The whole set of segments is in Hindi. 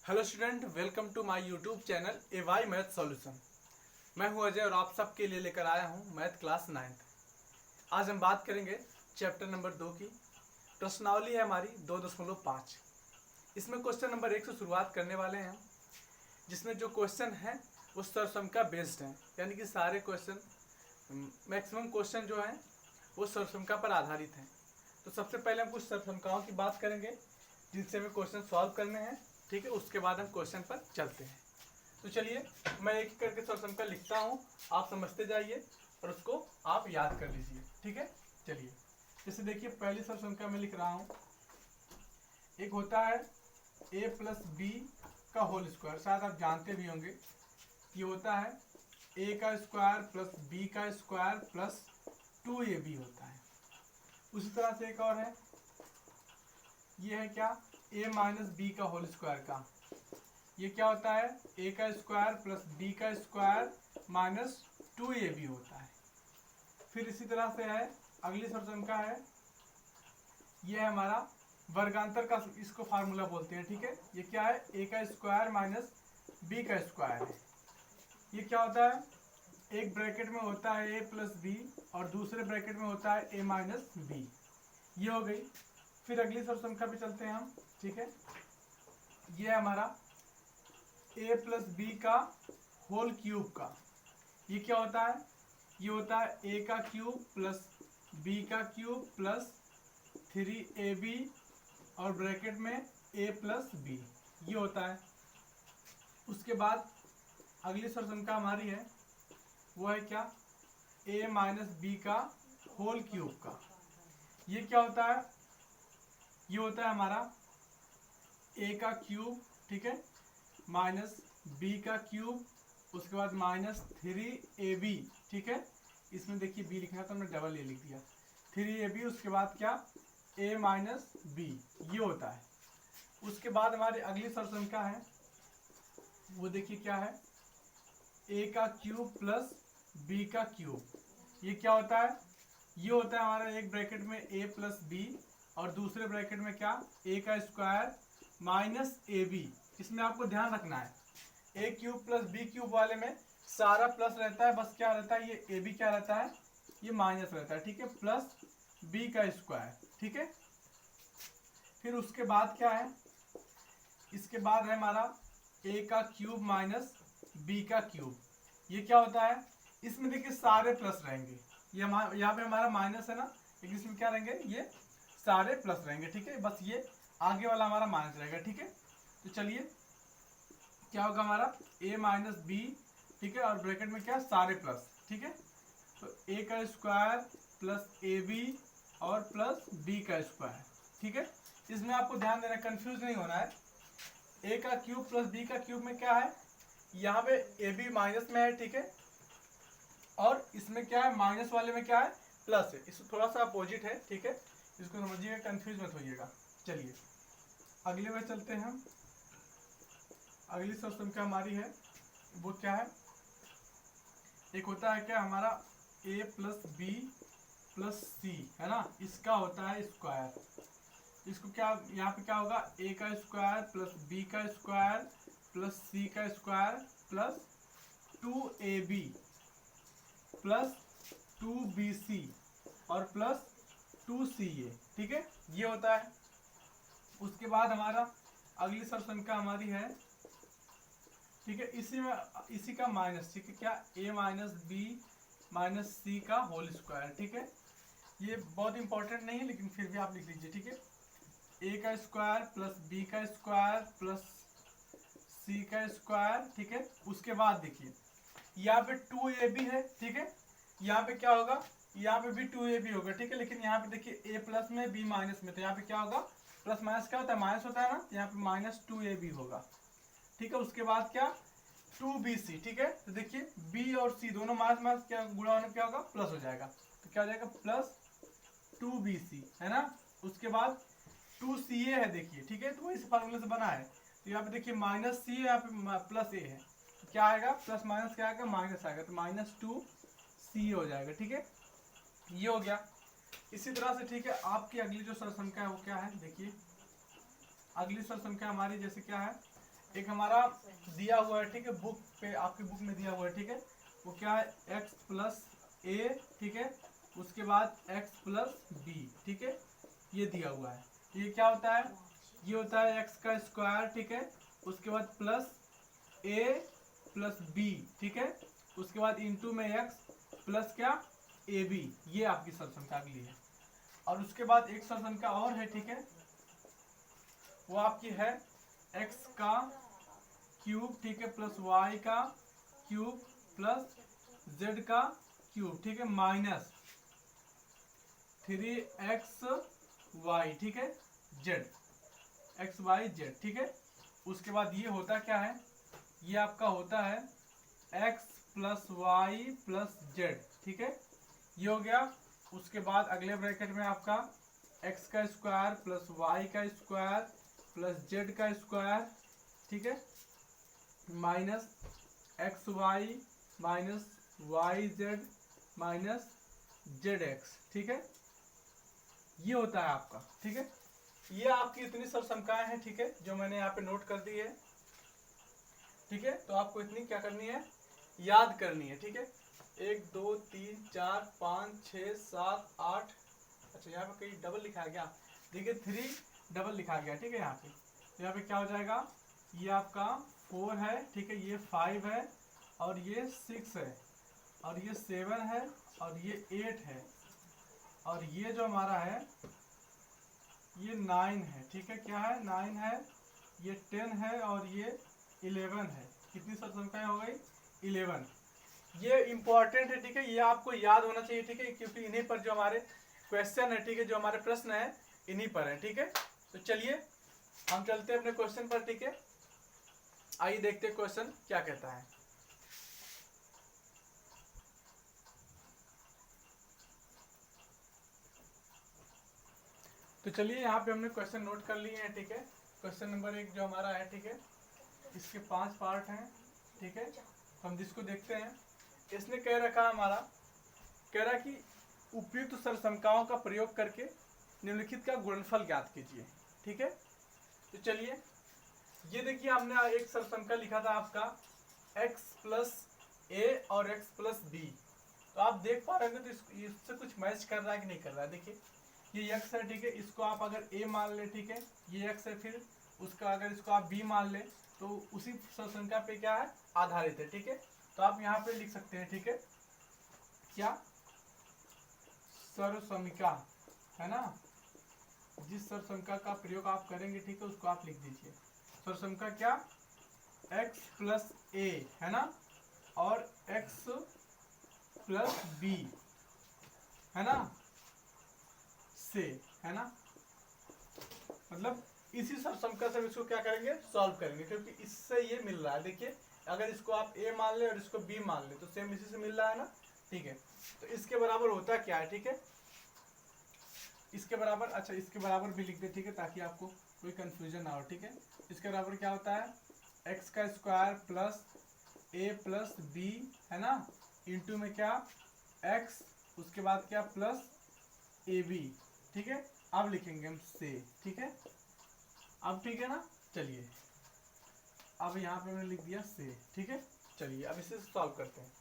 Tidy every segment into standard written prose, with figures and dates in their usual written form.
Hello student, welcome to my YouTube channel A Y math solution. मैं हूं अजय और आप सबके लिए लेकर आया हूं मैथ क्लास 9th। आज हम बात करेंगे चैप्टर नंबर 2 की। प्रश्नावली है हमारी 2.5। इसमें क्वेश्चन नंबर 1 से शुरुआत करने वाले हैं, जिसमें जो क्वेश्चन है वो सर्वसंख्या बेस्ड हैं, यानी कि सारे क्वेश्चन मैक्सिमम क्वेश्चन जो हैं वो सर्वसंख्या पर आधारित हैं। तो सबसे पहले हम कुछ सर्वसंख्याओं की बात करेंगे जिनसे हमें क्वेश्चन सॉल्व करने हैं, ठीक है। उसके बाद हम क्वेश्चन पर चलते हैं। तो चलिए मैं एक एक करके सर्वसंख्या लिखता हूँ, आप समझते जाइए और उसको आप याद कर लीजिए, ठीक है। चलिए, जैसे देखिए पहली सर्वसंख्या मैं लिख रहा हूँ। एक होता है a प्लस बी का होल स्क्वायर, शायद आप जानते भी होंगे। ये होता है a का स्क्वायर प्लस b का स्क्वायर प्लस 2ab होता है। उसी तरह से एक और है, ये है क्या, a माइनस बी का होल स्क्वायर का। ये क्या होता है, a का स्क्वायर प्लस b का स्क्वायर माइनस 2ab होता है। फिर इसी तरह से है, अगली सर्वसंख्या है, ये है हमारा वर्गांतर का, इसको फार्मूला बोलते हैं, ठीक है। ये क्या है, a का स्क्वायर माइनस b का स्क्वायर है। ये क्या होता है, एक ब्रैकेट में होता है a प्लस बी और दूसरे ब्रैकेट में होता है a माइनस बी। ये हो गई। फिर अगली सर्वसंख्या पे चलते हैं हम, ठीक है। ये है हमारा a प्लस बी का होल क्यूब का। ये क्या होता है, ये होता है a का क्यूब प्लस b का क्यूब प्लस 3ab और ब्रैकेट में a प्लस b, ये होता है। उसके बाद अगली सर्वसंख्या हमारी है, वो है क्या, a माइनस बी का होल क्यूब का। ये क्या होता है, ये होता है हमारा a का क्यूब, ठीक है, माइनस b का क्यूब, उसके बाद माइनस 3ab, ठीक है। इसमें देखिए b लिखना तो हमने डबल ए लिख दिया, 3ab, उसके बाद क्या, a माइनस बी, ये होता है। उसके बाद हमारी अगली सर्वसंख्या है, वो देखिए क्या है, a का क्यूब प्लस b का क्यूब। ये क्या होता है, ये होता है हमारा एक ब्रैकेट में a प्लस बी और दूसरे ब्रैकेट में क्या, a का स्क्वायर माइनस ए बी। इसमें आपको ध्यान रखना है, a cube plus b cube वाले में सारा प्लस रहता है, बस क्या रहता है, ये a b क्या रहता है, ये माइनस रहता है, ठीक है, प्लस b का स्क्वायर, ठीक है। फिर उसके बाद क्या है, इसके बाद है हमारा a का क्यूब माइनस b का क्यूब। ये क्या होता है, इसमें देखिए सारे प्लस रहेंगे, ये यहाँ पे हमारा माइनस है ना, लेकिन इसमें क्या रहेंगे, ये सारे प्लस रहेंगे, ठीक है। बस ये आगे वाला हमारा माइनस रहेगा, ठीक है। तो चलिए क्या होगा हमारा a माइनस बी, ठीक है, और ब्रैकेट में क्या, सारे प्लस, ठीक है। तो a का स्क्वायर प्लस ए बी और प्लस b का स्क्वायर, ठीक है। इसमें आपको ध्यान देना, कंफ्यूज नहीं होना है। a का क्यूब प्लस b का क्यूब में क्या है, यहाँ पे ए बी माइनस में है, ठीक है, और इसमें क्या है, माइनस वाले में क्या है, प्लस है। इसमें थोड़ा सा अपोजिट है, ठीक है, इसको समझिएगा, कंफ्यूज मत होइएगा। चलिए अगले में चलते हैं हम। अगली सर्वसंख्या हमारी है, वो क्या है, एक होता है क्या हमारा a प्लस बी प्लस सी, है ना, इसका होता है स्क्वायर। इसको क्या, यहाँ पे क्या होगा, a का स्क्वायर प्लस b का स्क्वायर प्लस c का square plus 2ab plus 2bc और प्लस 2ca, ठीक है, ये होता है। उसके बाद हमारा अगली सर्वसंख्या हमारी है, ठीक है, इसी में इसी का माइनस, ठीक है, क्या, a माइनस बी माइनस सी का होल स्क्वायर, ठीक है। ये बहुत इंपॉर्टेंट नहीं है, लेकिन फिर भी आप लिख लीजिए, ठीक है। a का स्क्वायर प्लस b का स्क्वायर प्लस c का स्क्वायर, ठीक है। उसके बाद देखिए यहाँ पे 2ab है, ठीक है, यहाँ पे क्या होगा, यहाँ पे भी 2ab होगा, ठीक है, लेकिन यहाँ पे देखिए a प्लस में b माइनस में, तो यहाँ पे क्या होगा, प्लस माइनस क्या होता है, माइनस होता है ना, यहाँ पे माइनस 2ab होगा, ठीक है। उसके बाद क्या, 2bc, ठीक है। तो देखिए b और c दोनों माइनस माइनस क्या गुणा होने क्या होगा, प्लस हो जाएगा, तो क्या हो जाएगा, प्लस 2bc, है ना। उसके बाद 2ca है, देखिए, ठीक है, तो इस फार्मूले से बना है। तो यहाँ पे देखिए माइनस सी है, यहाँ पे प्लस ए है, तो क्या आएगा, प्लस माइनस क्या आएगा, माइनस आएगा, तो माइनस 2c हो जाएगा, ठीक है, ये हो गया। इसी तरह से, ठीक है, आपकी अगली जो सर्वसंख्या है वो क्या है, देखिए अगली सर्वसंख्या हमारी जैसे क्या है, एक हमारा दिया हुआ है, ठीक है, बुक पे, आपकी बुक में दिया हुआ है, ठीक है, वो क्या है x प्लस ए, ठीक है, उसके बाद x प्लस बी, ठीक है, ये दिया हुआ है। ये क्या होता है, ये होता है x का स्क्वायर, ठीक है, उसके बाद प्लस a प्लस b, ठीक है, उसके बाद इंटू में x प्लस क्या ए बी, ये आपकी सरसंख्या अगली है। और उसके बाद एक सरसंख्या और है, ठीक है, वो आपकी है x का क्यूब, ठीक है, प्लस y का क्यूब प्लस z का क्यूब, ठीक है, माइनस 3xy, ठीक है, z, xy z, ठीक है। उसके बाद ये होता क्या है, ये आपका होता है x plus y plus z, ठीक है, ये हो गया। उसके बाद अगले ब्रैकेट में आपका x का स्क्वायर प्लस y का स्क्वायर प्लस z का स्क्वायर, ठीक है, minus x y minus y z minus z x, ठीक है, ये होता है आपका, ठीक है। ये आपकी इतनी सरसंख्याएं हैं, ठीक है, जो मैंने यहाँ पे नोट कर दी है, ठीक है। तो आपको इतनी क्या करनी है, याद करनी है, ठीक है। 1 2 3 4 5 6 7 8, अच्छा यहाँ पे कहीं डबल लिखा गया, देखिए 3 डबल लिखा गया, ठीक है। यहाँ पे तो यहाँ पे क्या हो जाएगा, ये आपका 4 है, ठीक है, ये 5 है और ये 6 है और ये 7 है और ये 8 है और ये जो हमारा है ये 9 है, ठीक है, क्या है 9 है, ये 10 है और ये 11 है। कितनी सरसंख्याएं हो गई, 11। ये इंपॉर्टेंट है, ठीक है, ये आपको याद होना चाहिए, ठीक है, क्योंकि इन्हीं पर जो हमारे क्वेश्चन है, ठीक है, जो हमारे प्रश्न है इन्हीं पर है, ठीक है। तो चलिए हम चलते हैं अपने क्वेश्चन पर, ठीक है। आइए देखते हैं क्वेश्चन क्या कहता है। तो चलिए यहाँ पे हमने क्वेश्चन नोट कर लिए हैं, ठीक है। क्वेश्चन नंबर 1 जो हमारा है, ठीक है, इसके 5 पार्ट हैं, ठीक है। तो हम जिसको देखते हैं, इसने कह रखा हमारा, कह रहा कि उपयुक्त सरसंख्याओं का प्रयोग करके निम्नलिखित का गुणनफल ज्ञात कीजिए, ठीक है। तो चलिए ये देखिए, हमने एक सरसंख्या लिखा था आपका x प्लस ए और x प्लस बी। तो आप देख पा रहे हैं तो इससे कुछ मैच कर रहा है कि नहीं कर रहा है। देखिए ये x है, ठीक है, इसको आप अगर a मान ले, ठीक है, ये x है, फिर उसका अगर इसको आप b मान ले तो उसी सरसंख्या पे क्या है, आधारित है, ठीक है। तो आप यहाँ पे लिख सकते हैं, ठीक है, क्या सरसंख्या है ना, जिस सरसंख्या का प्रयोग आप करेंगे, ठीक है, उसको आप लिख दीजिए। सरसंख्या क्या, x प्लस ए है ना और x प्लस बी है ना से, है ना, मतलब इसी सरसंख्या से इसको क्या करेंगे, सॉल्व करेंगे, क्योंकि इससे ये मिल रहा है। देखिए अगर इसको आप a मान ले और इसको b मान ले तो सेम इसी से मिल रहा है ना, ठीक है। तो इसके बराबर होता क्या है, ठीक है, इसके बराबर, अच्छा इसके बराबर भी लिख दे, ठीक है, ताकि आपको कोई कंफ्यूजन ना हो, ठीक है। इसके बराबर क्या होता है, x का square plus a plus b, है ना, इंटू में क्या x, उसके बाद क्या प्लस ए बी, ठीक है। अब लिखेंगे हम से, ठीक है, अब ठीक है ना। चलिए अब यहाँ पे मैंने लिख दिया से, ठीक है। चलिए अब इसे सॉल्व करते हैं।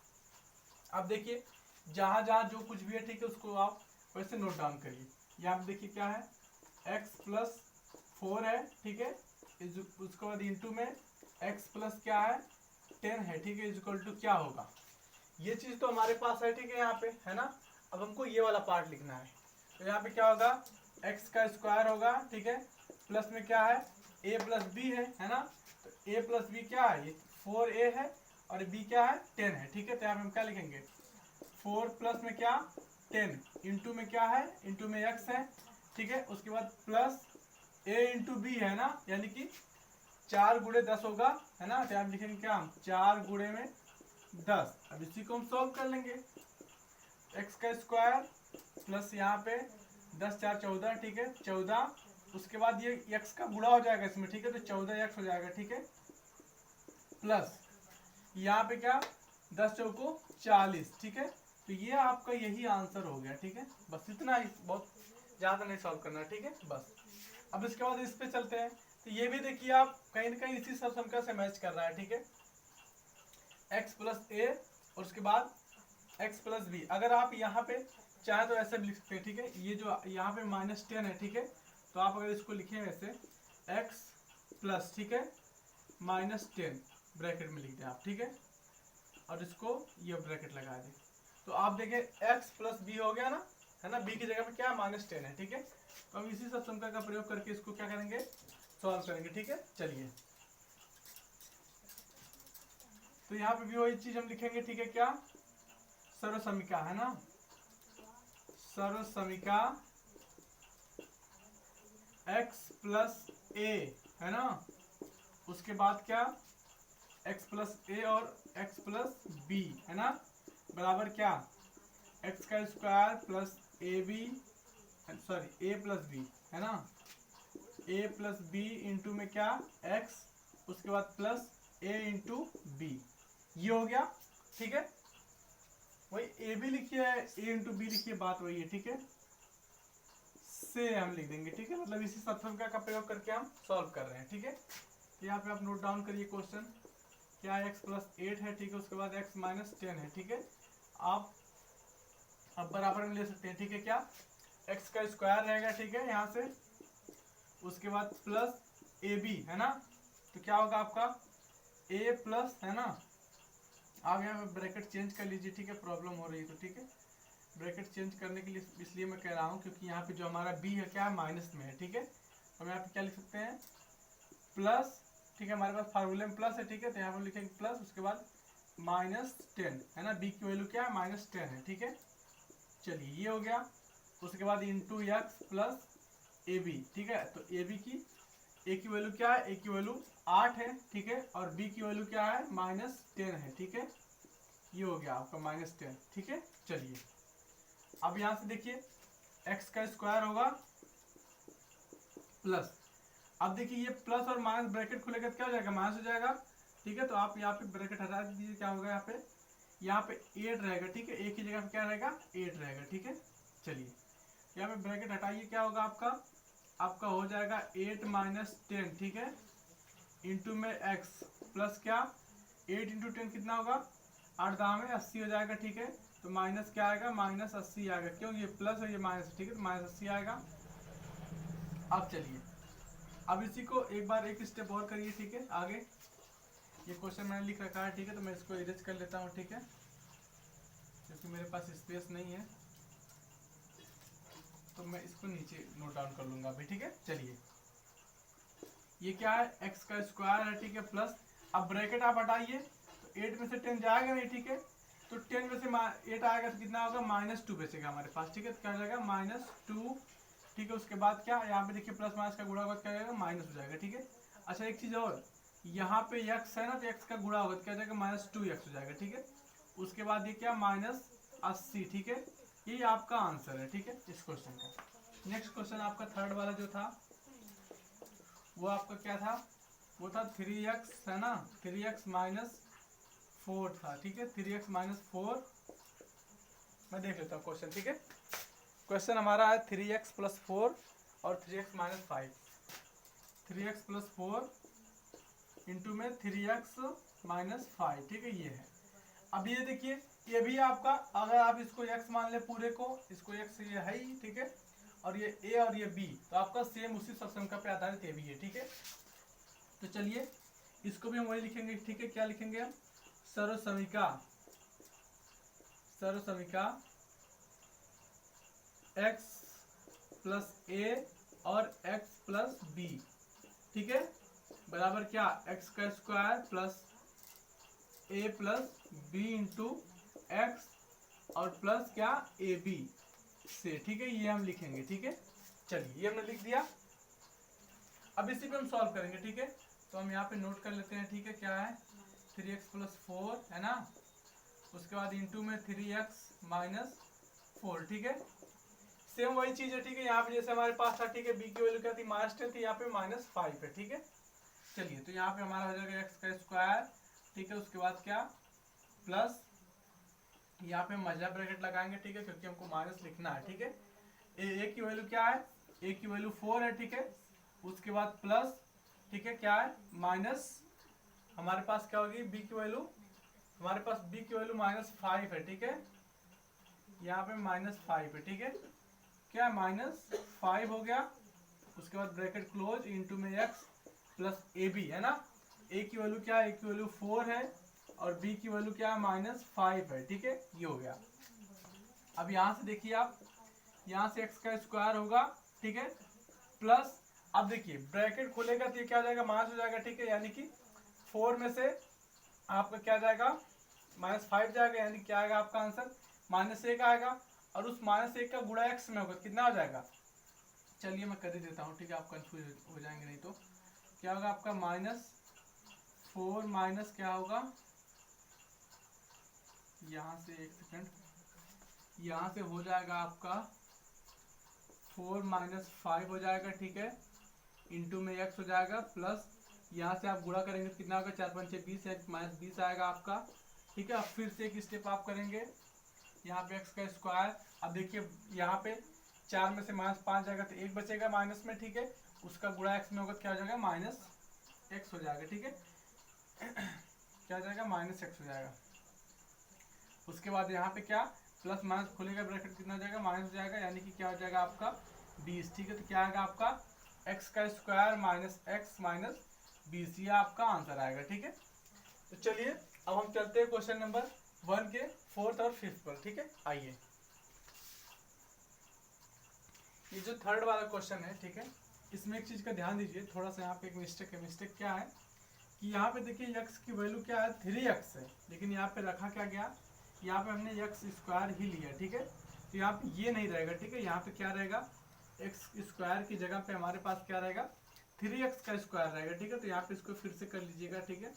अब देखिए जहाँ जहाँ जो कुछ भी है, ठीक है, उसको आप वैसे नोट डाउन करिए। यहाँ पे देखिए क्या है, x प्लस 4 है, ठीक है, उसके बाद इंटू में x प्लस क्या है 10 है, ठीक है, इक्वल टू क्या होगा, ये चीज तो हमारे पास है, ठीक है, यहाँ पे है ना। अब हमको ये वाला पार्ट लिखना है, तो यहाँ पे क्या होगा, x का स्क्वायर होगा, ठीक है, प्लस में क्या है a प्लस बी है ना। तो a प्लस बी क्या है, ये 4a है और b क्या है 10 है, ठीक है। तो यहाँ पे हम क्या लिखेंगे, 4 प्लस में क्या 10 इंटू में क्या है, इंटू में x है, ठीक है, उसके बाद प्लस a इंटू बी है ना, यानी कि 4 गुणे 10 होगा, है ना। तो यहाँ लिखेंगे क्या हम, 4 गुणे में 10। अब इसी को हम सॉल्व कर लेंगे, x का स्क्वायर प्लस यहाँ पे 10 4 14, ठीक है, 14, उसके बाद ये x का गुणा हो जाएगा इसमें, ठीक है, तो 14x हो जाएगा, ठीक है, प्लस यहाँ पे क्या 10 चौको 40, ठीक है। तो ये आपका यही आंसर हो गया, ठीक है, बस इतना ही, बहुत ज्यादा नहीं सॉल्व करना, ठीक है, बस। अब इसके बाद इस पे चलते हैं, तो ये भी देखिए आप कहीं ना कहीं इसी सब समीकरण से मैच कर रहा है, ठीक है। x प्लस ए और उसके बाद x प्लस बी। अगर आप यहाँ पे चाहे तो ऐसे भी लिख सकते हैं, ठीक है। ये जो यहाँ पे -10 है, ठीक है, तो आप अगर इसको लिखें वैसे x प्लस, ठीक है, -10 ब्रैकेट में लिख दें आप, ठीक है, और इसको ये ब्रैकेट लगा दें, तो आप देखें x प्लस बी हो गया ना, है ना। b की जगह पे क्या है, -10 है, ठीक है। तो हम इसी सब समीकरण का प्रयोग करके इसको क्या करेंगे, सॉल्व करेंगे, ठीक है। चलिए, तो यहाँ पे भी वही चीज हम लिखेंगे, ठीक है। क्या, सर्वसमीका, है ना, सर्वसमीका x प्लस a, है ना, उसके बाद क्या, x प्लस a और x प्लस b, है ना, बराबर क्या, x का square plus a b, sorry a plus b, है ना, a प्लस बी इंटू में क्या, x, उसके बाद प्लस a इंटू बी, ये हो गया, ठीक है। वही ए बी लिखिए, a इंटू बी लिखिए, बात वही है, ठीक है, से हम लिख देंगे, ठीक है। मतलब इसी समीकरण का प्रयोग करके हम सॉल्व कर रहे हैं, ठीक है। तो यहाँ पे आप नोट डाउन करिए क्वेश्चन, क्या x प्लस 8 है, ठीक है, उसके बाद x माइनस 10 है, ठीक है। आप अब बराबर में ले सकते हैं, ठीक है। क्या, x का स्क्वायर रहेगा, ठीक है, यहाँ से, उसके बाद प्लस ए बी, है ना, तो क्या होगा आपका a प्लस, है ना, आप यहाँ पे ब्रैकेट चेंज कर लीजिए, ठीक है, प्रॉब्लम हो रही है तो, ठीक है। ब्रैकेट चेंज करने के लिए इसलिए मैं कह रहा हूँ क्योंकि यहाँ पे जो हमारा b है क्या है, माइनस में है, ठीक है। हम यहाँ पे क्या लिख सकते हैं, प्लस, ठीक है, हमारे पास फार्मूले में प्लस है, ठीक है, तो यहाँ पर लिखेंगे प्लस, उसके बाद -10, है ना, b की वैल्यू क्या है, -10 है, ठीक है। चलिए, ये हो गया, उसके बाद into x plus a b, ठीक है। तो ए बी की ए की वैल्यू क्या है, ए की वैल्यू 8 है, ठीक है, और बी की वैल्यू क्या है, -10 है, ठीक है। ये हो गया आपका -10, ठीक है। चलिए, अब यहां से देखिए x का स्क्वायर होगा प्लस, अब देखिए ये प्लस और माइनस ब्रैकेट खुलेगा तो क्या हो जाएगा, माइनस हो जाएगा, ठीक है। तो आप यहाँ पे ब्रैकेट हटा दीजिए, क्या होगा यहाँ पे 8 रहेगा, ठीक है, एक ही जगह पे क्या रहेगा, 8 रहेगा, ठीक है। चलिए, यहाँ पे ब्रैकेट हटाइए, क्या होगा आपका हो जाएगा 8 माइनस 10, ठीक है, इंटू में x प्लस क्या, 8 इंटू 10 कितना होगा, 8 दाम में 80 हो जाएगा, ठीक है। तो माइनस क्या आएगा, -80 आएगा, क्यों, ये प्लस और ये माइनस, ठीक है, तो -80 आएगा। अब चलिए, अब इसी को एक बार एक स्टेप और करिए, ठीक है। आगे ये क्वेश्चन मैंने लिख रखा है, ठीक है, तो मैं इसको इरेज कर लेता हूँ, ठीक है, क्योंकि मेरे पास स्पेस नहीं है, तो मैं इसको नीचे नोट डाउन कर लूंगा अभी, ठीक है। चलिए, ये क्या है, x का स्क्वायर है, ठीक है, प्लस, अब ब्रैकेट आप हटाइए तो 8 में से 10 जाएगा नहीं, ठीक है, तो 10 में से 8 आएगा तो कितना होगा, -2 बचेगा हमारे पास, ठीक है। तो क्या हो जाएगा, -2, ठीक है। उसके बाद क्या, यहाँ पे देखिए प्लस माइनस का गुणा होगा, क्या जाएगा, माइनस हो जाएगा, ठीक है। अच्छा, एक चीज और, यहाँ पे x है ना, तो x का गुणा होगा तो क्या जाएगा, -2x हो जाएगा, ठीक है। उसके बाद ये क्या, -80, ठीक है। ये आपका आंसर है, ठीक है, इस क्वेश्चन का। नेक्स्ट क्वेश्चन आपका थर्ड वाला जो था वो आपका क्या था, वो था 3x, है ना, 3x माइनस 4 था, ठीक है, 3x माइनस 4। मैं देख लेता हूँ क्वेश्चन, ठीक है। क्वेश्चन हमारा है 3x प्लस 4 और 3x minus 5, 3x plus 4 into में 3x माइनस 5, ठीक है, ये है। अब ये देखिए, ये भी आपका, अगर आप इसको x मान ले पूरे को, इसको x ये है ही, ठीक है, और ये a और ये b, तो आपका सेम उसी समीकरण पे आधारित ये भी है, ठीक है। तो चलिए, इसको भी हम वही लिखेंगे, ठीक है। क्या लिखेंगे हम, सर्वसमीका x प्लस a और x प्लस b, ठीक है, बराबर क्या, x का square plus a plus b into x और प्लस क्या, ए बी से, ठीक है, ये हम लिखेंगे, ठीक है। चलिए, ये हमने लिख दिया। अब इसी पे हम सॉल्व करेंगे, ठीक है। तो हम यहाँ पे नोट कर लेते हैं, ठीक है, क्या है, 3x प्लस 4, है ना, उसके बाद इंटू में 3x माइनस 4, ठीक है, सेम वही चीज है, ठीक है। यहाँ पे जैसे हमारे पास था, ठीक है, b की वैल्यू क्या थी, -10 थी, यहाँ पे -5 है, ठीक है। चलिए, तो यहाँ पे हमारा हो जाएगा x का स्क्वायर, ठीक है, उसके बाद क्या, प्लस, यहाँ पे मजा ब्रैकेट लगाएंगे, ठीक है, क्योंकि हमको माइनस लिखना है, ठीक है। ए की वैल्यू क्या है, ए की वैल्यू 4 है, ठीक है, उसके बाद प्लस ठीक है, क्या है माइनस, हमारे पास क्या होगी बी की वैल्यू, हमारे पास बी की वैल्यू -5 है, ठीक है, यहाँ पे -5 है, ठीक है, क्या -5 हो गया, उसके बाद ब्रैकेट क्लोज इनटू में x प्लस ए बी है ना, a की वैल्यू क्या है, a की वैल्यू 4 है और b की वैल्यू क्या है -5 है, ठीक है, ये हो गया। अब यहाँ से देखिए आप, यहाँ से x का स्क्वायर होगा, ठीक है, प्लस अब देखिए ब्रैकेट खुलेगा तो ये क्या हो जाएगा माइनस हो जाएगा, ठीक है, यानी कि 4 में से आपका क्या जाएगा -5 जाएगा, यानी क्या आएगा आपका आंसर -1 आएगा, और उस -1 का गुणा x में होगा कितना हो जाएगा, चलिए मैं कर ही देता हूँ, ठीक है, आप कंफ्यूज हो जाएंगे नहीं तो, क्या होगा आपका -4 माइनस क्या होगा, यहाँ से एक सेकंड, यहाँ से हो जाएगा आपका 4 - 5 हो जाएगा, ठीक है, इंटू में x हो जाएगा, प्लस यहाँ से आप गुणा करेंगे तो कितना होगा 4 × 5 = 20 है, -20 आएगा आपका, ठीक है। अब फिर से एक स्टेप आप करेंगे, यहाँ पे x का स्क्वायर, अब देखिए यहाँ पे 4 में से -5 जाएगा तो 1 बचेगा माइनस में, ठीक है, उसका गुणा x में होगा क्या हो जाएगा -x हो जाएगा, ठीक है, क्या हो जाएगा -x हो जाएगा। उसके बाद यहाँ पे क्या प्लस माइनस खुलेगा ब्रैकेट कितना हो जाएगा माइनस हो जाएगा, यानी कि क्या हो जाएगा आपका 20, ठीक है, तो क्या आएगा आपका x का स्क्वायर -x - 20, ये आपका आंसर आएगा, ठीक है। तो चलिए अब हम चलते हैं क्वेश्चन नंबर 1 के 4th और 5th पर, ठीक है, आइए। ये जो थर्ड वाला क्वेश्चन है, ठीक है, इसमें एक चीज का ध्यान दीजिए, थोड़ा सा यहाँ पे एक मिस्टेक है। मिस्टेक क्या है कि यहाँ पे देखिए x की वैल्यू क्या है 3x है, लेकिन यहाँ पे रखा क्या गया, यहाँ पे हमने x स्क्वायर ही लिया, ठीक है, तो यहाँ पे ये नहीं रहेगा, ठीक है, यहाँ पे क्या रहेगा x स्क्वायर की जगह पे हमारे पास क्या रहेगा 3x का स्क्वायर रहेगा, ठीक है, तो यहाँ पे इसको फिर से कर लीजिएगा, ठीक है,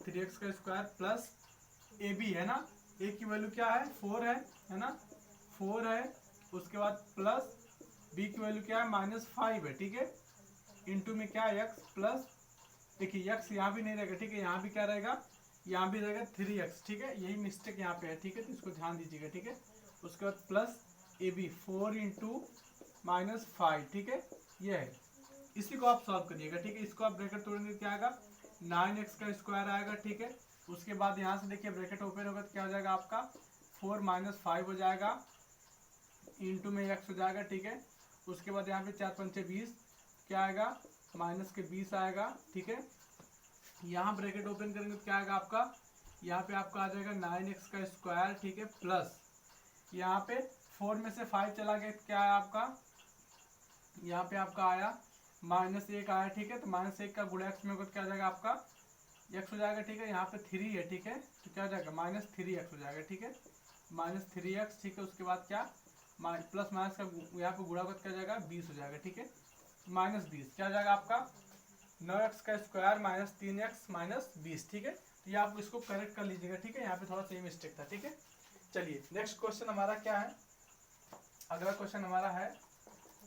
3x का स्क्वायर प्लस ए बी है ना, a की वैल्यू क्या है 4 है ना, 4 है, उसके बाद प्लस b की वैल्यू क्या है -5 है, ठीक है, इंटू में क्या है x प्लस, देखिए x यहाँ भी नहीं रहेगा, ठीक है, यहाँ भी क्या रहेगा, यहाँ भी रहेगा 3x, ठीक है, यही मिस्टेक यहाँ पे है, ठीक है, तो इसको ध्यान दीजिएगा, ठीक है। उसके बाद प्लस ए बी 4 × -5, ठीक है, ये है, इसी को आप सॉल्व करिएगा, ठीक है, इसको आप ब्रैकेट तोड़ेंगे क्या आएगा 9x का स्क्वायर आएगा, ठीक है, उसके बाद यहाँ से देखिए ब्रैकेट ओपन होगा तो क्या हो जाएगा आपका 4 - 5 हो जाएगा, इंटू में x हो जाएगा, ठीक है, उसके बाद यहाँ पे 4 × 5 = 20, क्या आएगा -20 आएगा, ठीक है, यहाँ ब्रैकेट ओपन करेंगे तो क्या आएगा आपका, यहाँ पे आपका आ जाएगा 9x का स्क्वायर, ठीक है, प्लस यहाँ पे 4 में से 5 चला गया तो क्या है आपका, यहाँ पे आपका आया -1 आया, ठीक है, तो -1 का गुणा x में होगा तो क्या हो जाएगा आपका x हो जाएगा, ठीक है, यहाँ पे 3 है, ठीक है, तो क्या हो जाएगा -3x हो जाएगा, ठीक है, -3x, ठीक है, उसके बाद क्या प्लस माइनस का यहाँ पे गुणा होगा तो क्या हो जाएगा 20 हो जाएगा, ठीक है, -20 क्या हो जाएगा आपका 9x का स्क्वायर -3x - 20, ठीक है, तो ये आप इसको करेक्ट कर लीजिएगा, ठीक है, यहाँ पे थोड़ा सा मिस्टेक था, ठीक है। चलिए नेक्स्ट क्वेश्चन हमारा क्या है, अगला क्वेश्चन हमारा है,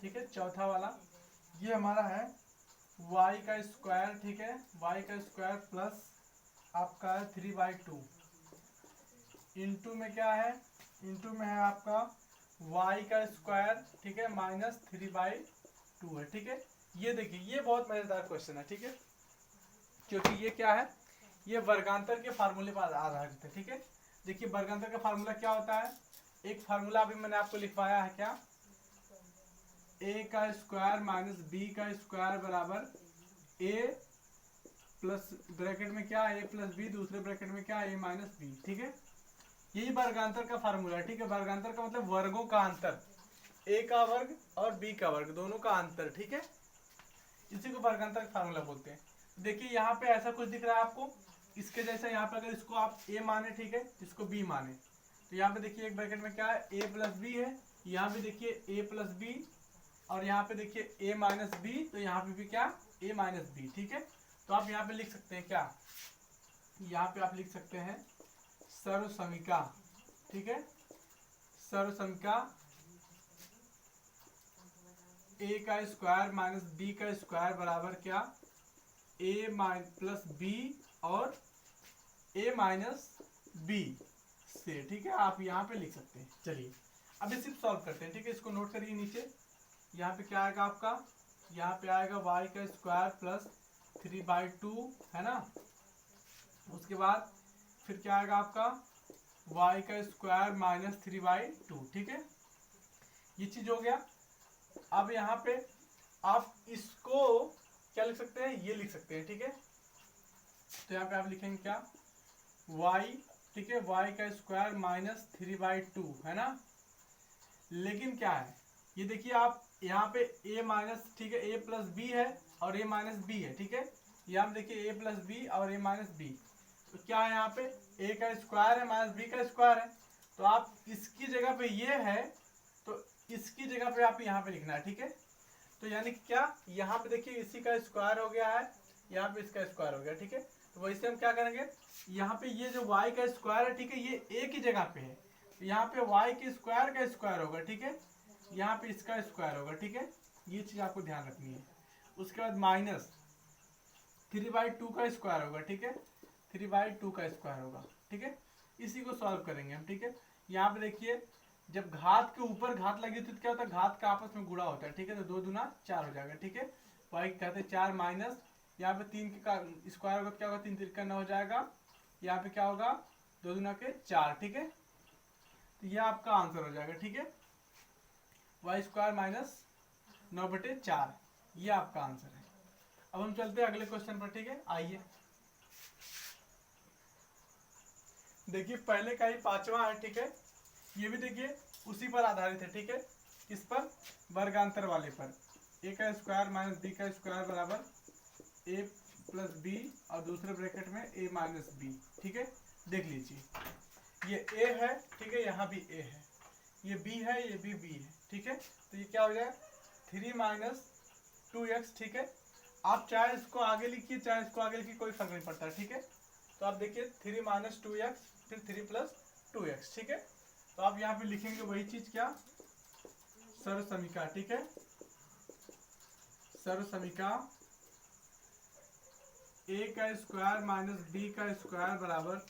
ठीक है, चौथा वाला, ये हमारा है y का स्क्वायर, ठीक है, y का स्क्वायर प्लस आपका है 3/2, इंटू में क्या है, इंटू में है आपका y का स्क्वायर, ठीक है, -3/2 है, ठीक है। ये देखिए ये बहुत मजेदार क्वेश्चन है, ठीक है, क्योंकि ये क्या है, ये वर्गांतर के फार्मूले पर आधारित है, ठीक है। देखिए वर्गांतर का फार्मूला क्या होता है, एक फार्मूला अभी मैंने आपको लिखवाया है, क्या a का स्क्वायर - b का स्क्वायर बराबर a प्लस ब्रैकेट में क्या a + b, दूसरे ब्रैकेट में क्या a - b, ठीक है, यही वर्गांतर का फार्मूला है, ठीक है, वर्गांतर का मतलब वर्गों का अंतर, a का वर्ग और b का वर्ग दोनों का अंतर, ठीक है, इसी को वर्गांतर का फार्मूला बोलते हैं। देखिए यहाँ पे ऐसा कुछ दिख रहा है आपको, इसके जैसा, यहाँ पे अगर इसको आप a माने, ठीक है, इसको b माने, तो यहाँ पे देखिए एक ब्रैकेट में क्या है a + b है, यहाँ पे देखिए a + b, और यहाँ पे देखिए a - b, तो यहाँ पे भी क्या a - b, ठीक है, तो आप यहाँ पे लिख सकते हैं क्या, यहाँ पे आप लिख सकते हैं सर्वसमीका, ठीक है, सर्वसमीका a का स्क्वायर - b का स्क्वायर बराबर क्या a + b और a - b से, ठीक है, आप यहाँ पे लिख सकते हैं। चलिए अब इसे सॉल्व करते हैं, ठीक है, इसको नोट करिए नीचे, यहाँ पे क्या आएगा आपका, यहाँ पे आएगा y का स्क्वायर प्लस 3/2 है ना। उसके बाद फिर क्या आएगा आपका y का स्क्वायर माइनस 3/2, ठीक है, ये चीज हो गया। अब यहाँ पे आप इसको क्या लिख सकते हैं, ये लिख सकते हैं, ठीक है। तो यहाँ पे आप लिखेंगे क्या, y, ठीक है, y का स्क्वायर माइनस 3/2 है ना। लेकिन क्या है, ये देखिए आप यहाँ पे a माइनस, ठीक है, a प्लस बी है और a माइनस बी है, ठीक है। यहाँ पे देखिए a प्लस बी और a माइनस बी, तो क्या है यहाँ पे a का स्क्वायर है माइनस b का स्क्वायर है। तो आप इसकी जगह पे ये है तो इसकी जगह पे आप यहाँ पे लिखना है, ठीक है। तो यानी कि क्या, यहाँ पे देखिए इसी का स्क्वायर हो गया है, यहाँ पे इसका स्क्वायर हो गया, ठीक है। तो वैसे हम क्या करेंगे, यहाँ पे ये जो y का स्क्वायर है, ठीक है, ये a की जगह पे है, तो यहाँ पे y के स्क्वायर का स्क्वायर होगा, ठीक है, यहाँ पे इसका स्क्वायर होगा, ठीक है। ये चीज आपको ध्यान रखनी है। उसके बाद माइनस 3/2 का स्क्वायर होगा, ठीक है, 3/2 का स्क्वायर होगा, ठीक है। इसी को सॉल्व करेंगे हम, ठीक है। यहाँ पे देखिए जब घात के ऊपर घात लगी तो क्या होता है, घात का आपस में गुणा होता है, ठीक है। तो 2 दूना 4 हो जाएगा, ठीक है। y कहते हैं 4 माइनस, यहाँ पे 3 का स्क्वायर होगा, क्या होगा, 3 3 9 हो जाएगा। यहाँ पे क्या होगा, 2 दूना के 4, ठीक है। तो ये आपका आंसर हो जाएगा, ठीक है, y स्क्वायर माइनस 9/4, ये आपका आंसर है। अब हम चलते हैं अगले क्वेश्चन पर, ठीक है। आइए देखिए पहले का ही 5वां है, ठीक है। ये भी देखिए उसी पर आधारित है, ठीक है, किस पर, वर्गांतर वाले पर। a का स्क्वायर माइनस b का स्क्वायर बराबर a प्लस बी और दूसरे ब्रैकेट में a माइनस बी, ठीक है। देख लीजिए ये a है, ठीक है, यहाँ भी a है, ये b है, ये भी b है, ठीक है। तो ये क्या हो जाए 3 माइनस 2x, ठीक है। आप चाहे इसको आगे लिखिए चाहे इसको आगे लिखिए, कोई फर्क नहीं पड़ता, ठीक है। तो आप देखिए 3 माइनस 2x फिर 3 प्लस 2x, ठीक है। तो आप यहाँ पे लिखेंगे वही चीज, क्या, सर्व समीका, ठीक है, सर्व समीका a का स्क्वायर माइनस b का स्क्वायर बराबर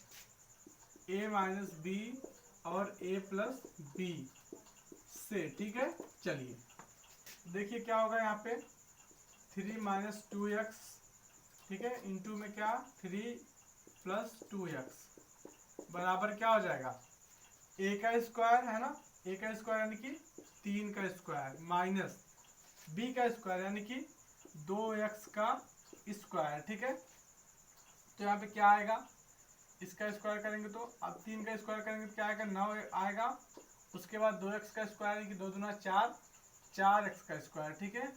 a माइनस बी और a प्लस बी से, ठीक है। चलिए देखिए क्या होगा यहाँ पे 3 माइनस 2x, ठीक है, इंटू में क्या 3 प्लस 2x बराबर क्या हो जाएगा a का स्क्वायर है ना, a का स्क्वायर यानी कि 3 का स्क्वायर माइनस b का स्क्वायर यानी कि 2x का स्क्वायर, ठीक है। तो यहाँ पे क्या आएगा, इसका स्क्वायर करेंगे तो अब 3 का स्क्वायर करेंगे तो क्या आएगा 9 आएगा। उसके बाद 2x का स्क्वायर यानी कि 2 दूना 4, 4x का स्क्वायर, ठीक है,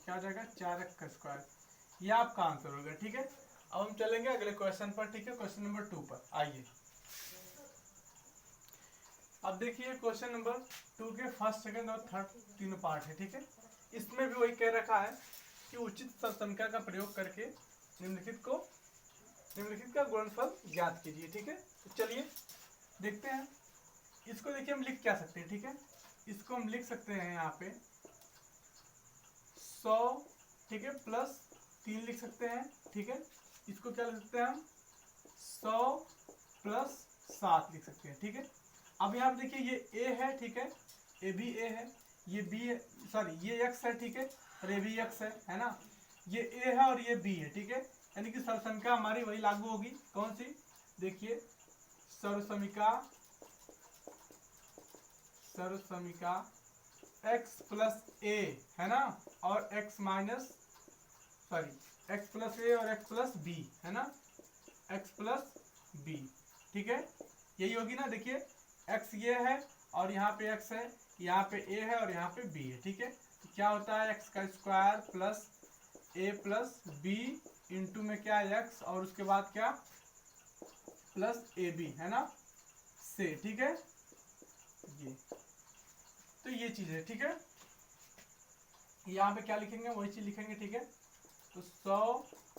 क्या हो जाएगा 4x का स्क्वायर। ये आपका आंसर होगा, ठीक है। अब हम चलेंगे अगले क्वेश्चन पर, ठीक है, क्वेश्चन नंबर 2 पर। आइए अब देखिए क्वेश्चन नंबर 2 के फर्स्ट सेकंड और थर्ड तीनों पार्ट है, ठीक है। इसमें भी वही कह रखा है कि उचित संख्या का प्रयोग करके निम्नलिखित का गुणनफल ज्ञात कीजिए, ठीक है। तो चलिए देखते हैं। इसको देखिए हम लिख क्या सकते हैं, ठीक है, इसको हम लिख सकते हैं यहाँ पे 100, ठीक है, प्लस 3 लिख सकते हैं, ठीक है। इसको क्या लिख सकते हैं हम 100 प्लस 7 लिख सकते हैं, ठीक है। अब यहाँ पे देखिए ये a है, ठीक है, a भी a है, ये b है, सॉरी ये x है, ठीक है, और ये भी x है ना। ये a है और ये b है, ठीक है, यानी कि सर्वसंख्या हमारी वही लागू होगी, कौन सी, देखिए सर्वसमीका x प्लस a है ना, और x minus sorry x plus a और x प्लस b है ना, x प्लस b, ठीक है, यही होगी ना। देखिए x ये है और यहाँ पे x है, यहाँ पे a है और यहाँ पे b है, ठीक है। तो क्या होता है x का square plus a plus b into में क्या x और उसके बाद क्या प्लस ए बी है ना से, ठीक है। ये तो ये चीज है, ठीक है। यहाँ पे क्या लिखेंगे वही चीज लिखेंगे, ठीक है। तो 100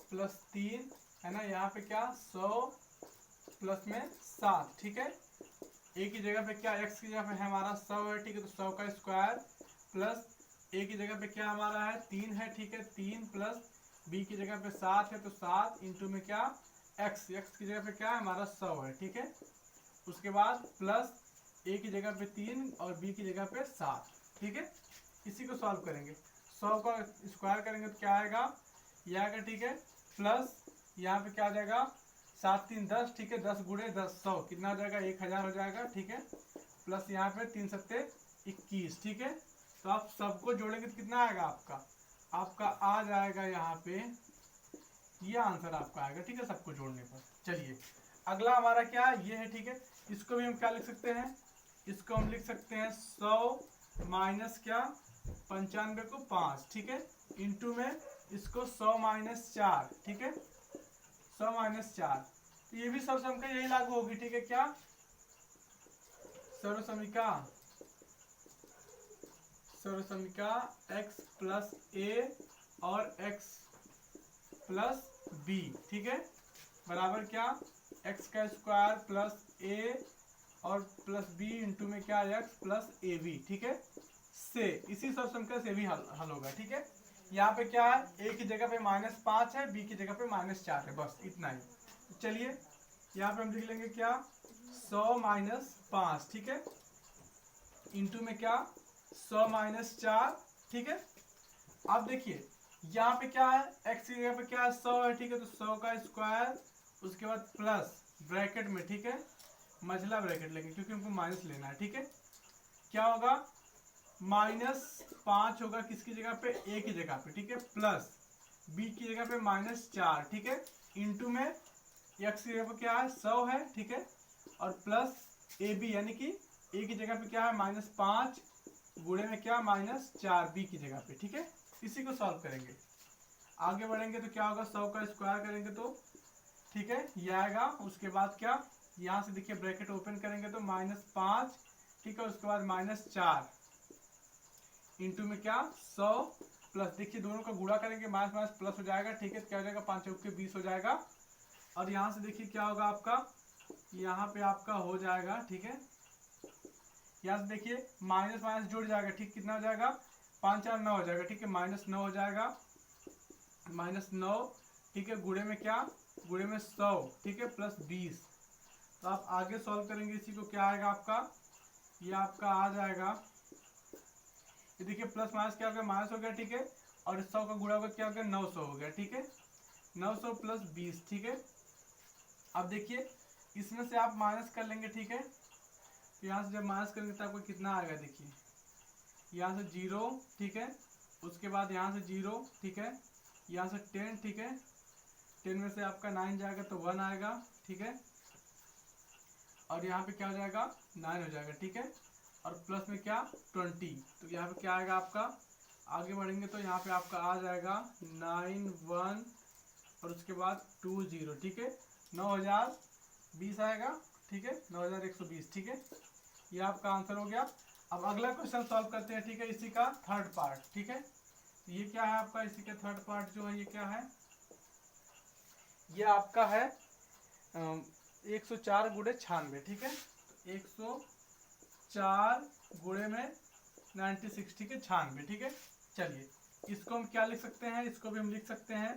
प्लस 3 है ना, यहाँ पे क्या 100 प्लस में 7, ठीक है। a की जगह पे क्या x की जगह पे है हमारा 100 है, ठीक है, तो 100 का स्क्वायर प्लस a की जगह पे क्या हमारा है 3 है, ठीक है, 3 प्लस b की जगह पे 7 है, तो 7 इंटू में क्या x की जगह पे क्या है हमारा 100 है, ठीक है। उसके बाद प्लस a की जगह पे 3 और b की जगह पे 7, ठीक है। इसी को सॉल्व करेंगे, 100 का स्क्वायर करेंगे तो क्या आएगा ये आएगा, ठीक है, प्लस यहाँ पे क्या आ जाएगा 7 3 10, ठीक है, 10 गुणे 10 100, कितना हो जाएगा 1000 हो जाएगा, ठीक है, प्लस यहाँ पे 3 सत्ते 21, ठीक है। तो आप सबको जोड़ेंगे तो कितना आएगा आपका आ जाएगा यहाँ पे ये आंसर आपका आएगा, ठीक है, सबको जोड़ने पर। चलिए अगला हमारा क्या है, ये है, ठीक है। इसको भी हम क्या लिख सकते हैं, इसको हम लिख सकते हैं 100 माइनस क्या 95 को 5, ठीक है, इंटू में इसको 100 माइनस 4, ठीक है, 100 माइनस 4। तो ये भी सर्वसमीका यही लागू होगी, ठीक है, क्या सर्वसमीका x प्लस ए और x प्लस बी, ठीक है, बराबर क्या x का स्क्वायर प्लस a और प्लस b इंटू में क्या x प्लस ए बी, ठीक है, से इसी सर्वसमीकरण से भी हल होगा, ठीक है। यहाँ पे क्या है, a की जगह पे -5 है, b की जगह पे -4 है, बस इतना ही। तो चलिए यहाँ पे हम लिख लेंगे क्या 100 माइनस 5, ठीक है, इंटू में क्या 100 माइनस 4, ठीक है। अब देखिए यहाँ पे क्या है, x की जगह पे क्या है 100 है, ठीक है, तो 100 का स्क्वायर, उसके बाद प्लस ब्रैकेट में, ठीक है, मझला ब्रैकेट लेंगे क्योंकि हमको माइनस लेना है, ठीक है। क्या होगा -5 होगा किसकी जगह पे, a की जगह पे, ठीक है, प्लस b की जगह पे -4, ठीक है, इंटू में x की जगह पे क्या है 100 है, ठीक है, और प्लस ab यानी कि a की जगह पे क्या है -5 गुणे में क्या -4 b की जगह पे, ठीक है। इसी को सॉल्व करेंगे, आगे बढ़ेंगे तो क्या होगा 100 का स्क्वायर करेंगे तो, ठीक है, ये आएगा। उसके बाद क्या यहाँ से देखिए ब्रैकेट ओपन करेंगे तो -5, ठीक है, उसके बाद -4 इंटू में क्या 100 प्लस, देखिए दोनों का गुणा करेंगे माइनस माइनस प्लस हो जाएगा, ठीक है, क्या हो जाएगा 5 चौके 20 हो जाएगा। और यहाँ से देखिए क्या होगा आपका, यहाँ पे आपका हो जाएगा, ठीक है, यहाँ से देखिए माइनस माइनस जुड़ जाएगा, ठीक, कितना हो जाएगा 5 4 9 हो जाएगा, ठीक है, -9 हो जाएगा, -9, ठीक है, गुणे में क्या गुणे में 100, ठीक है, प्लस 20। तो आप आगे सॉल्व करेंगे इसी को, क्या आएगा आपका, ये आपका आ जाएगा, ये देखिए प्लस माइनस क्या हो गया माइनस हो गया, ठीक है, और 100 का गुणा होकर क्या हो गया 900 हो गया, ठीक है, 900 प्लस 20, ठीक है। अब देखिए इसमें से आप माइनस कर लेंगे, ठीक है, तो यहाँ से जब माइनस करेंगे तो आपको कितना आएगा, देखिए यहाँ से 0, ठीक है, उसके बाद यहाँ से 0, ठीक है, यहाँ से 10, ठीक है, 10 में से आपका 9 जाएगा तो 1 आएगा, ठीक है, और यहाँ पे क्या हो जाएगा 9 हो जाएगा, ठीक है, और प्लस में क्या 20, तो यहाँ पे क्या आएगा आपका, आगे बढ़ेंगे तो यहाँ पे आपका आ जाएगा 9 1 और उसके बाद 2 0, ठीक है, 9020 आएगा, ठीक है, 9120, ठीक है, ये आपका आंसर हो गया। अब अगला क्वेश्चन सॉल्व करते हैं, ठीक है, इसी का थर्ड पार्ट, ठीक है, तो ये क्या है आपका, इसी का थर्ड पार्ट जो है ये क्या है, ये आपका है 104 गुणे 96, ठीक है, 104 गुणे में 96, ठीक है, 96, ठीक है। चलिए इसको हम क्या लिख सकते हैं, इसको भी हम लिख सकते हैं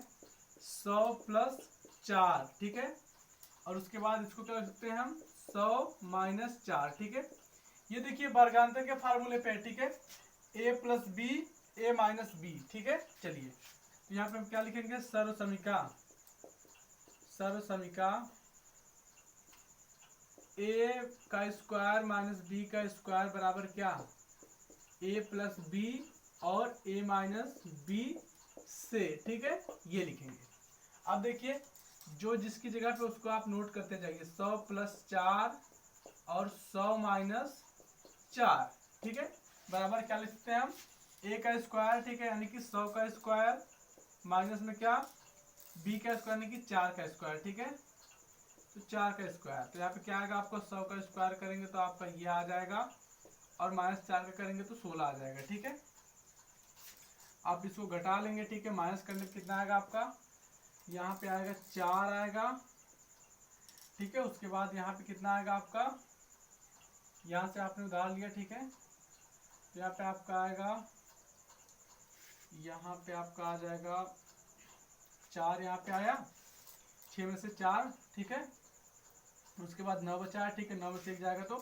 100 प्लस 4, ठीक है, और उसके बाद इसको क्या लिख सकते हैं हम 100 माइनस 4, ठीक है। ये देखिए वर्गांतर के फार्मूले पे, ठीक है, a plus b a minus b, ठीक है। चलिए तो यहाँ पे हम क्या लिखेंगे, सर्वसमीका a का स्क्वायर माइनस b का स्क्वायर बराबर क्या a प्लस बी और a माइनस बी से, ठीक है, ये लिखेंगे। अब देखिए जो जिसकी जगह पे उसको आप नोट करते जाइए, 100 प्लस 4 और 100 माइनस 4, ठीक है, बराबर क्या लिख सकते हैं हम a का स्क्वायर, ठीक है, यानी कि 100 का स्क्वायर माइनस में क्या b का स्क्वायर यानी कि 4 का स्क्वायर, ठीक है, तो 4 का स्क्वायर, तो यहाँ पे क्या आएगा आपको 100 का स्क्वायर करेंगे तो आपका ये आ जाएगा और -4 का करेंगे तो 16 आ जाएगा, ठीक है। आप इसको घटा लेंगे, ठीक है, माइनस करने पे कितना आएगा आपका, यहाँ पे आएगा 4 आएगा, ठीक है, उसके बाद यहाँ पे कितना आएगा आपका, यहाँ से आपने उधार लिया, ठीक है, तो यहाँ पे आपका आएगा, यहाँ पे आपका आ जाएगा 4, यहाँ पे आया 6 में से 4, ठीक है, उसके बाद 9 बचा है, ठीक है, 9 में से 1 जाएगा तो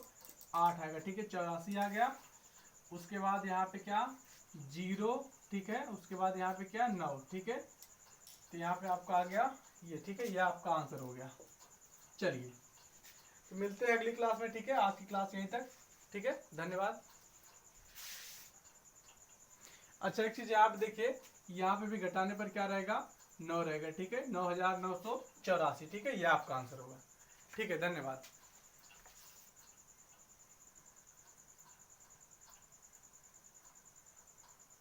8 आएगा, ठीक है, 84 आ गया। उसके बाद यहाँ पे क्या 0, ठीक है, उसके बाद यहाँ पे क्या 9, ठीक है, तो यहाँ पे आपका आ गया ये, ठीक है, ये आपका आंसर हो गया। चलिए तो मिलते हैं अगली क्लास में, ठीक है। आज की क्लास यहीं तक, ठीक है, धन्यवाद। अच्छा एक चीज यहाँ पे देखिए, यहाँ पे भी घटाने पर क्या रहेगा, 9 रहेगा, ठीक है, 9984, ठीक है, ये आपका आंसर होगा। ठीक है, धन्यवाद।